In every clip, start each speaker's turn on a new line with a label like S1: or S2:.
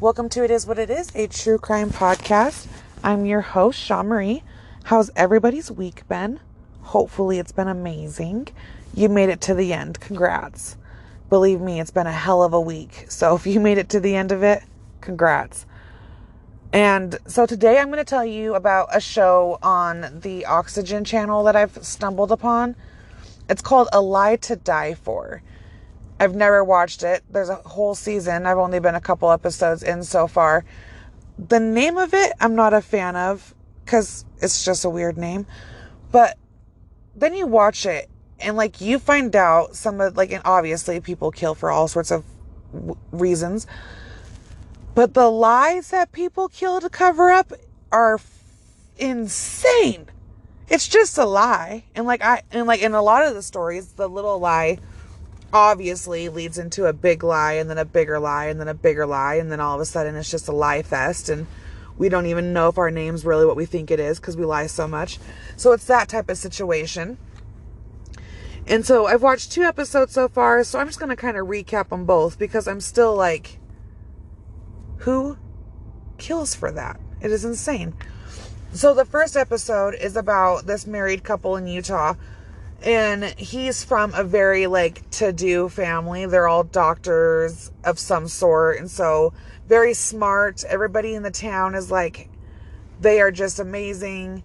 S1: Welcome to It Is What It Is, a true crime podcast. I'm your host, Shaw Marie. How's everybody's week been? Hopefully it's been amazing. You made it to the end. Congrats. Believe me, it's been a hell of a week. So if you made it to the end of it, congrats. And so today I'm going to tell you about a show on the Oxygen channel that I've stumbled upon. It's called A Lie to Die For. I've never watched it. There's a whole season. I've only been a couple episodes in so far. The name of it, I'm not a fan of because it's just a weird name. But then you watch it and you find out some of and obviously people kill for all sorts of reasons. But the lies that people kill to cover up are insane. It's just a lie. And in a lot of the stories, the little lie obviously leads into a big lie and then a bigger lie and then a bigger lie. And then all of a sudden it's just a lie fest. And we don't even know if our name's really what we think it is because we lie so much. So it's that type of situation. And so I've watched 2 episodes so far. So I'm just going to kind of recap them both because I'm still who kills for that? It is insane. So the first episode is about this married couple in Utah. And he's from a very to-do family. They're all doctors of some sort. And so very smart. Everybody in the town is they are just amazing.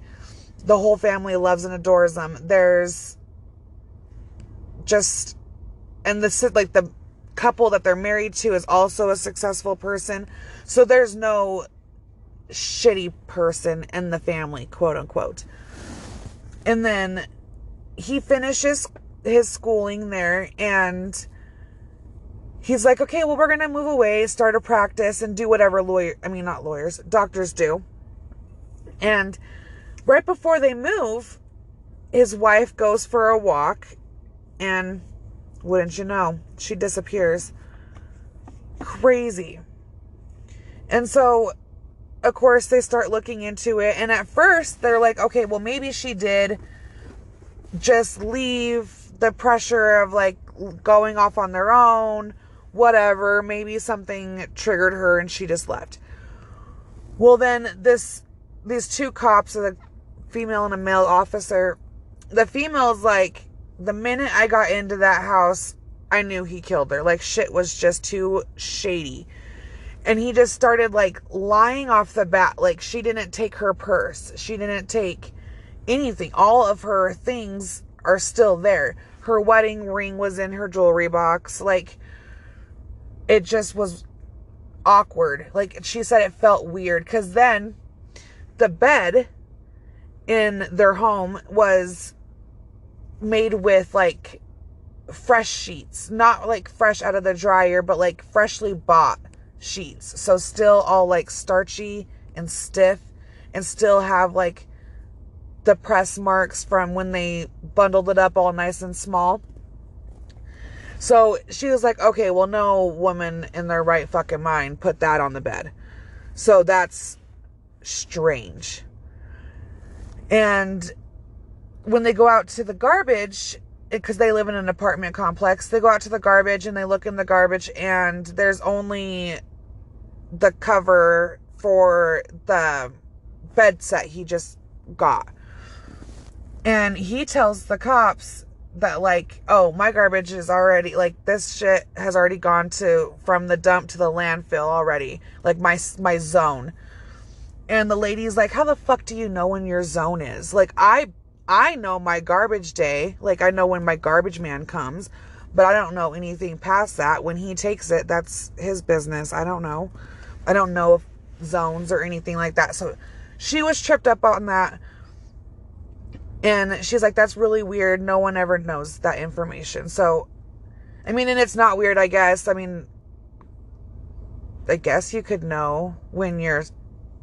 S1: The whole family loves and adores them. There's just, and the couple that they're married to is also a successful person. So there's no shitty person in the family, quote unquote. And then he finishes his schooling there and he's like, okay, well, we're going to move away, start a practice and do whatever doctors do. And right before they move, his wife goes for a walk and wouldn't you know, she disappears. Crazy. And so, of course, they start looking into it. And at first they're like, okay, well, maybe she did just leave the pressure of going off on their own, whatever. Maybe something triggered her and she just left. Well, then these 2 cops, a female and a male officer, the female's the minute I got into that house, I knew he killed her. Shit was just too shady. And he just started lying off the bat. She didn't take her purse. She didn't take anything. All of her things are still there. Her wedding ring was in her jewelry box. It just was awkward. She said it felt weird because then the bed in their home was made with fresh sheets, not fresh out of the dryer, but freshly bought sheets. So still all starchy and stiff and still have the press marks from when they bundled it up all nice and small. So she was like, okay, well, no woman in their right fucking mind put that on the bed. So that's strange. And when they go out to the garbage, because they live in an apartment complex, they go out to the garbage and they look in the garbage and there's only the cover for the bed set he just got. And he tells the cops that oh, my garbage is already this shit has already gone from the dump to the landfill already, my zone. And the lady's like, how the fuck do you know when your zone is? I know my garbage day. I know when my garbage man comes, but I don't know anything past that. When he takes it, that's his business. I don't know. I don't know if zones or anything like that. So she was tripped up on that. And she's like, that's really weird. No one ever knows that information. So, and it's not weird, I guess. I guess you could know when your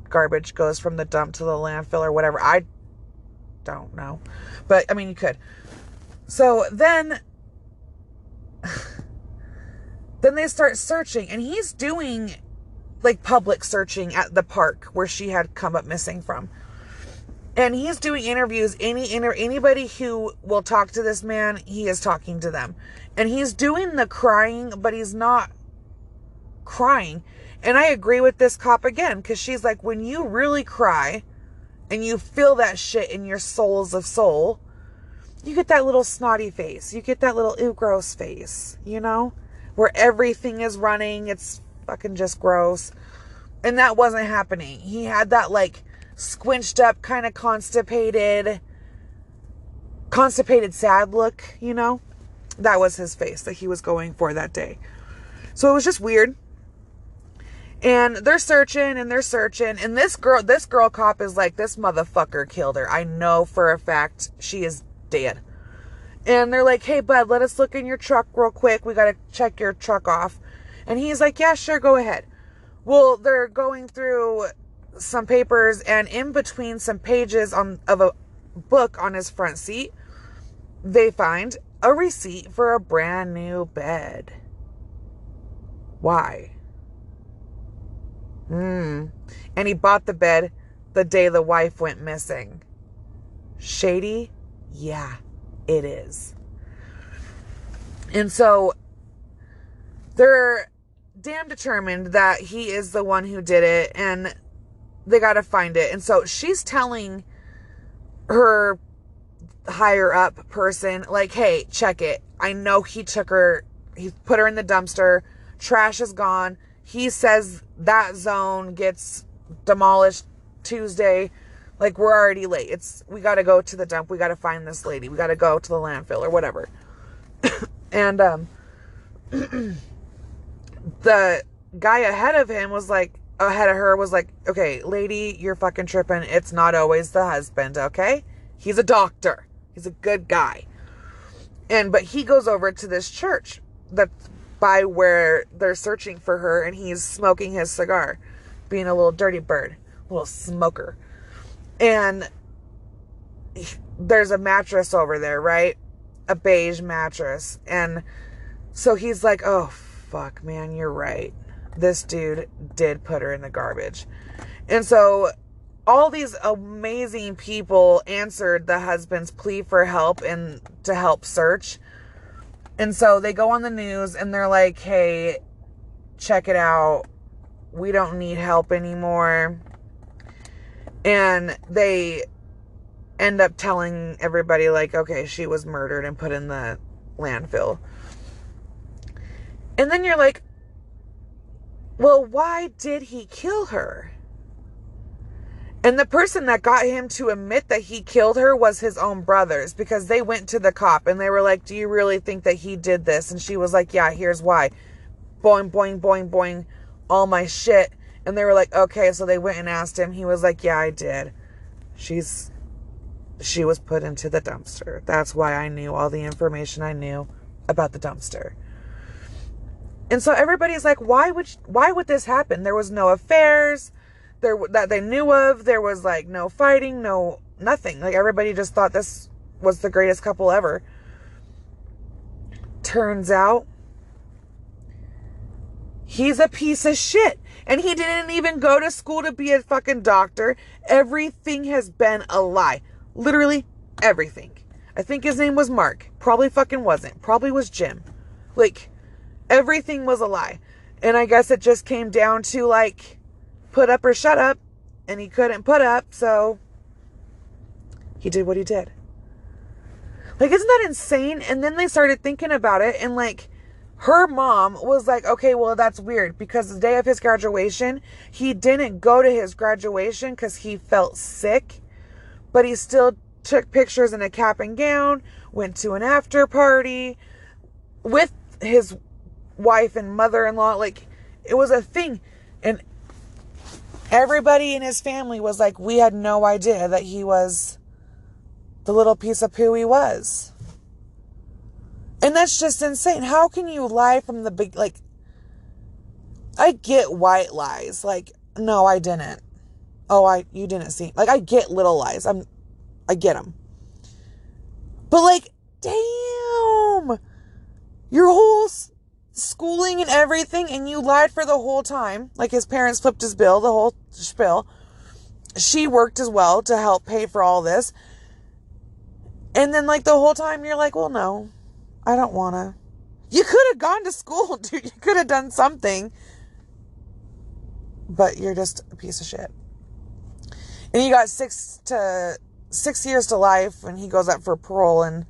S1: garbage goes from the dump to the landfill or whatever. I don't know. But, you could. So then they start searching. And he's doing, public searching at the park where she had come up missing from. And he's doing interviews. Anybody who will talk to this man, he is talking to them. And he's doing the crying, but he's not crying. And I agree with this cop again, because she's like, when you really cry and you feel that shit in your souls of soul, you get that little snotty face. You get that little ew gross face, you know, where everything is running. It's fucking just gross. And that wasn't happening. He had that like squinched up, kind of constipated sad look, you know. That was his face that he was going for that day. So it was just weird. And they're searching and they're searching. And this girl cop is like, this motherfucker killed her. I know for a fact she is dead. And they're like, hey, bud, let us look in your truck real quick. We got to check your truck off. And he's like, yeah, sure, go ahead. Well, they're going through some papers, and in between some pages of a book on his front seat, they find a receipt for a brand new bed. Why? And he bought the bed the day the wife went missing. Shady? Yeah, it is. And so they're damn determined that he is the one who did it, and they got to find it. And so she's telling her higher up person, like, hey, check it. I know he took her, he put her in the dumpster. Trash is gone. He says that zone gets demolished Tuesday. Like, we're already late. We got to go to the dump. We got to find this lady. We got to go to the landfill or whatever. And the guy ahead of her was like, okay, lady, you're fucking tripping. It's not always the husband, okay? He's a doctor. He's a good guy. But he goes over to this church that's by where they're searching for her, and he's smoking his cigar, being a little dirty bird, a little smoker. And there's a mattress over there, right? A beige mattress. And so he's like, oh, fuck, man, you're right. This dude did put her in the garbage. And so all these amazing people answered the husband's plea for help and to help search. And so they go on the news and they're like, hey, check it out. We don't need help anymore. And they end up telling everybody, like, okay, she was murdered and put in the landfill. And then you're like, well, why did he kill her? And the person that got him to admit that he killed her was his own brothers, because they went to the cop and they were like, do you really think that he did this? And she was like, yeah, here's why. Boing, boing, boing, boing, all my shit. And they were like, okay. So they went and asked him. He was like, yeah, I did. She was put into the dumpster. That's why I knew all the information I knew about the dumpster. And so everybody's like, why would this happen? There was no affairs that they knew of. There was like no fighting, no nothing. Like, everybody just thought this was the greatest couple ever. Turns out he's a piece of shit. And he didn't even go to school to be a fucking doctor. Everything has been a lie. Literally everything. I think his name was Mark. Probably fucking wasn't. Probably was Jim. Like, everything was a lie. And I guess it just came down to, like, put up or shut up. And he couldn't put up, so he did what he did. Like, isn't that insane? And then they started thinking about it, and, like, her mom was like, okay, well, that's weird, because the day of his graduation, he didn't go to his graduation because he felt sick, but he still took pictures in a cap and gown, went to an after party with his wife and mother-in-law. Like, it was a thing. And everybody in his family was like, we had no idea that he was the little piece of poo he was. And that's just insane. How can you lie from the big, like, I get white lies. Like, no, I didn't. Oh, you didn't see. Like, I get little lies. I get them. But, like, damn. Your whole schooling and everything, and you lied for the whole time. Like, his parents flipped his bill, the whole spiel. She worked as well to help pay for all this. And then, like, the whole time you're like, well, no, I don't want to. You could have gone to school, dude. You could have done something. but you're just a piece of shit. And he got 6 years to life, and he goes up for parole in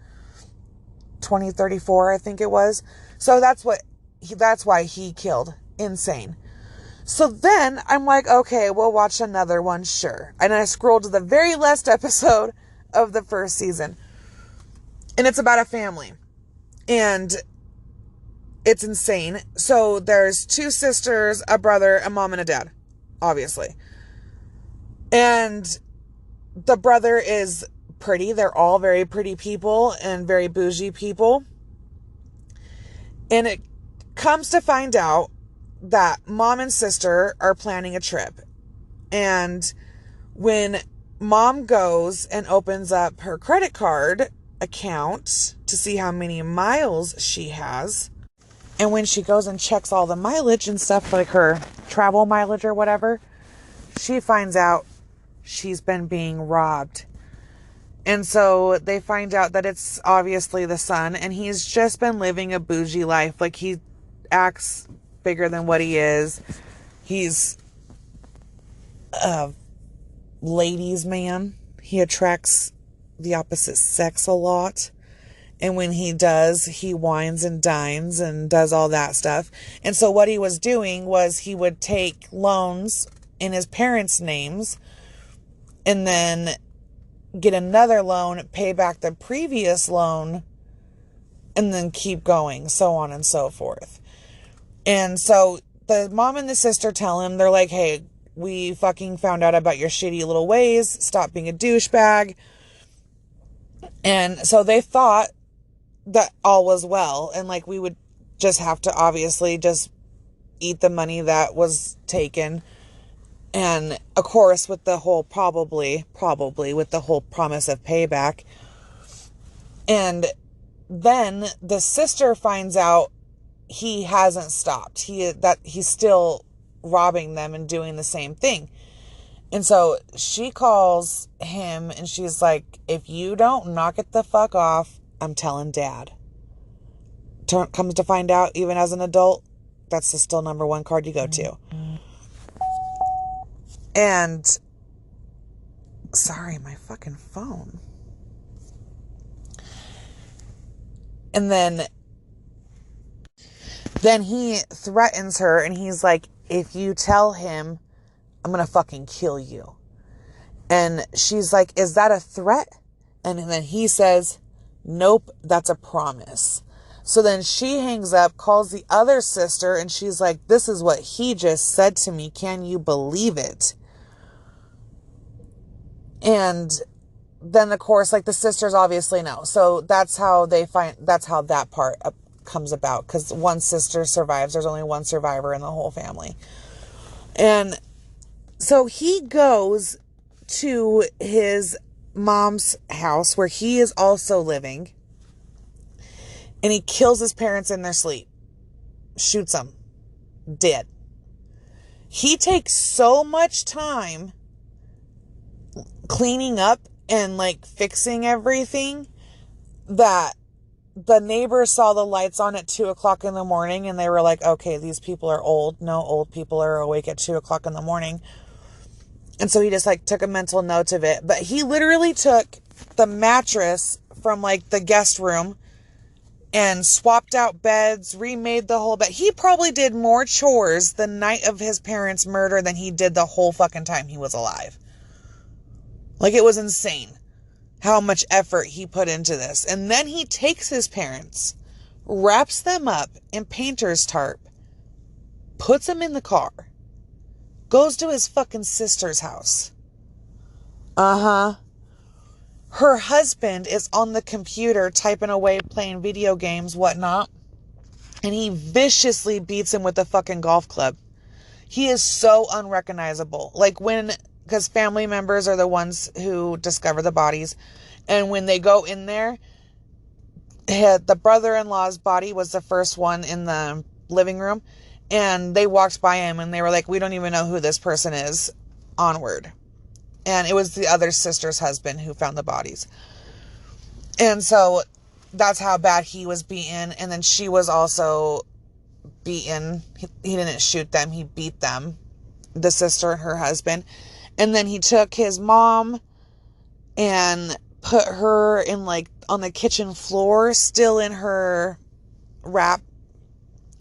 S1: 2034, I think it was. So that's why he killed. Insane. So then I'm like, okay, we'll watch another one, sure. And I scrolled to the very last episode of the first season. And it's about a family. And it's insane. So there's 2 sisters, a brother, a mom, and a dad, obviously. And the brother is pretty. They're all very pretty people and very bougie people. And it comes to find out that mom and sister are planning a trip. And when mom goes and opens up her credit card account to see how many miles she has, and when she goes and checks all the mileage and stuff, like her travel mileage or whatever, she finds out she's been being robbed. And so they find out that it's obviously the son, and he's just been living a bougie life. Like, he acts bigger than what he is. He's a ladies' man. He attracts the opposite sex a lot. And when he does, he wines and dines and does all that stuff. And so what he was doing was he would take loans in his parents' names and then get another loan, pay back the previous loan, and then keep going, so on and so forth. And so the mom and the sister tell him, they're like, hey, we fucking found out about your shitty little ways. Stop being a douchebag. And so they thought that all was well. And like, we would just have to obviously just eat the money that was taken. And of course, with the whole probably with the whole promise of payback. And then the sister finds out he hasn't stopped. He's still robbing them and doing the same thing. And so she calls him and she's like, if you don't knock it the fuck off, I'm telling dad. Comes to find out, even as an adult, that's the still number one card you go to. And sorry, my fucking phone. And then he threatens her and he's like, if you tell him, I'm going to fucking kill you. And she's like, is that a threat? And then he says, nope, that's a promise. So then she hangs up, calls the other sister, and she's like, this is what he just said to me. Can you believe it? And then, of course, like, the sisters obviously know. So that's how that part comes about. Because one sister survives. There's only one survivor in the whole family. And so he goes to his mom's house where he is also living. And he kills his parents in their sleep. Shoots them. Dead. He takes so much time cleaning up and like fixing everything that the neighbors saw the lights on at 2:00 in the morning and they were like, okay, these people are old. No old people are awake at 2:00 in the morning. And so he just like took a mental note of it. But he literally took the mattress from like the guest room and swapped out beds, remade the whole bed. He probably did more chores the night of his parents' murder than he did the whole fucking time he was alive. Like, it was insane how much effort he put into this. And then he takes his parents, wraps them up in painter's tarp, puts them in the car, goes to his fucking sister's house. Her husband is on the computer typing away, playing video games, whatnot. And he viciously beats him with a fucking golf club. He is so unrecognizable. Like, because family members are the ones who discover the bodies. And when they go in there, the brother-in-law's body was the first one in the living room. And they walked by him and they were like, we don't even know who this person is. Onward. And it was the other sister's husband who found the bodies. And so that's how bad he was beaten. And then she was also beaten. He didn't shoot them. He beat them. the sister and her husband. And then he took his mom and put her in like on the kitchen floor, still in her wrap.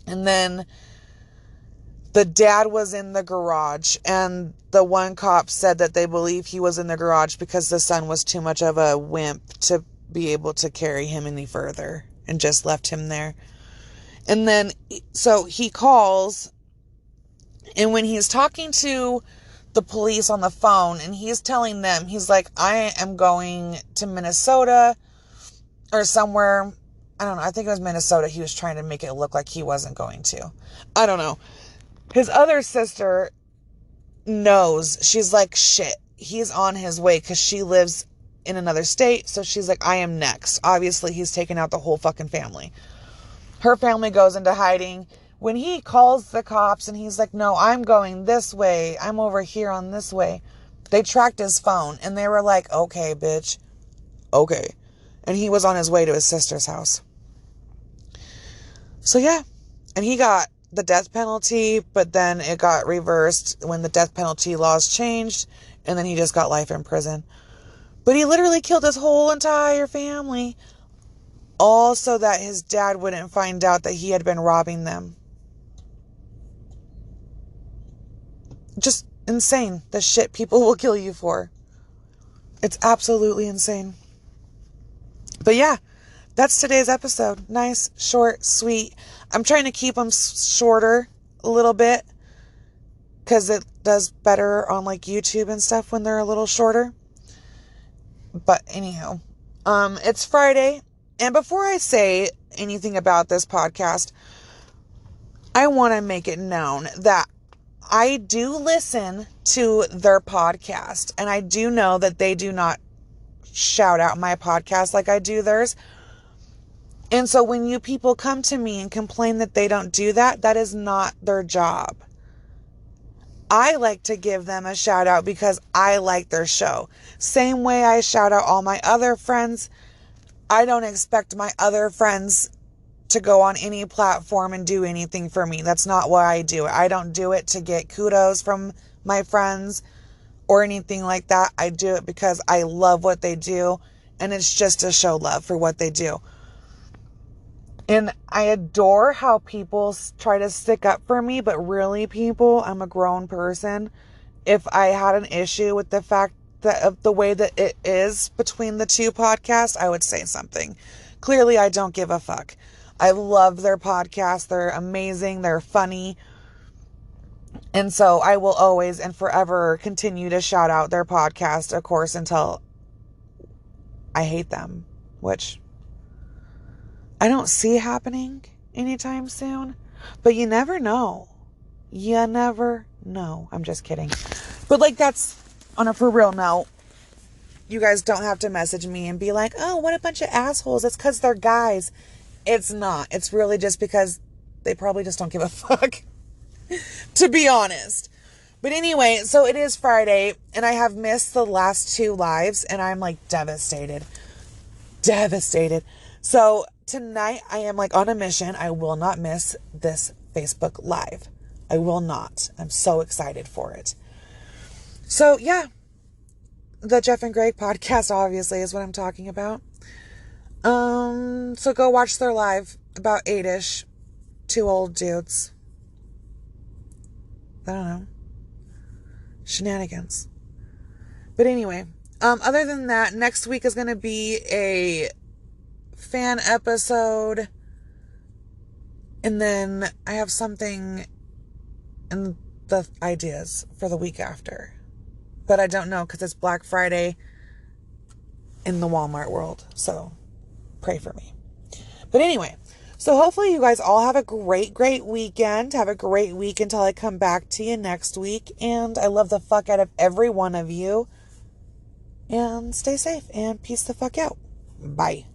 S1: And then the dad was in the garage, and the one cop said that they believe he was in the garage because the son was too much of a wimp to be able to carry him any further and just left him there. And then, so he calls, and when he's talking to the police on the phone and he's telling them, he's like, I am going to Minnesota or somewhere. I don't know. I think it was Minnesota. He was trying to make it look like he wasn't going to. I don't know. His other sister knows. She's like, shit, he's on his way, because she lives in another state. So she's like, I am next. Obviously, he's taken out the whole fucking family. Her family goes into hiding. When he calls the cops and he's like, no, I'm going this way, I'm over here on this way, they tracked his phone and they were like, okay, bitch. Okay. And he was on his way to his sister's house. So yeah. And he got the death penalty, but then it got reversed when the death penalty laws changed, and then he just got life in prison. But he literally killed his whole entire family, all so that his dad wouldn't find out that he had been robbing them. Just insane, the shit people will kill you for. It's absolutely insane. But yeah, that's today's episode. Nice, short, sweet. I'm trying to keep them shorter a little bit, because it does better on like YouTube and stuff when they're a little shorter. But anyhow, it's Friday. And before I say anything about this podcast, I want to make it known that I do listen to their podcast, and I do know that they do not shout out my podcast like I do theirs. And so when you people come to me and complain that they don't do that, that is not their job. I like to give them a shout out because I like their show. Same way I shout out all my other friends. I don't expect my other friends to go on any platform and do anything for me. That's not why I do it. I don't do it to get kudos from my friends or anything like that. I do it because I love what they do, and it's just to show love for what they do. And I adore how people try to stick up for me, but really, people, I'm a grown person. If I had an issue with the fact that of the way that it is between the two podcasts, I would say something. Clearly, I don't give a fuck. I love their podcast. They're amazing. They're funny. And so I will always and forever continue to shout out their podcast, of course, until I hate them, which I don't see happening anytime soon. But you never know. You never know. I'm just kidding. But like, that's on a for real note. You guys don't have to message me and be like, oh, what a bunch of assholes. It's because they're guys. It's not. It's really just because they probably just don't give a fuck. To be honest. But anyway, so it is Friday, and I have missed the last 2 lives, and I'm like devastated. Devastated. So tonight I am like on a mission. I will not miss this Facebook Live. I will not. I'm so excited for it. So yeah, the Jeff and Greg podcast obviously is what I'm talking about. So go watch their live, about 8-ish, 2 old dudes. I don't know. Shenanigans. But anyway, other than that, next week is going to be a fan episode. And then I have something in the ideas for the week after. But I don't know because it's Black Friday in the Walmart world. So pray for me. But anyway, so hopefully you guys all have a great, great weekend. Have a great week until I come back to you next week. And I love the fuck out of every one of you. And stay safe and peace the fuck out. Bye.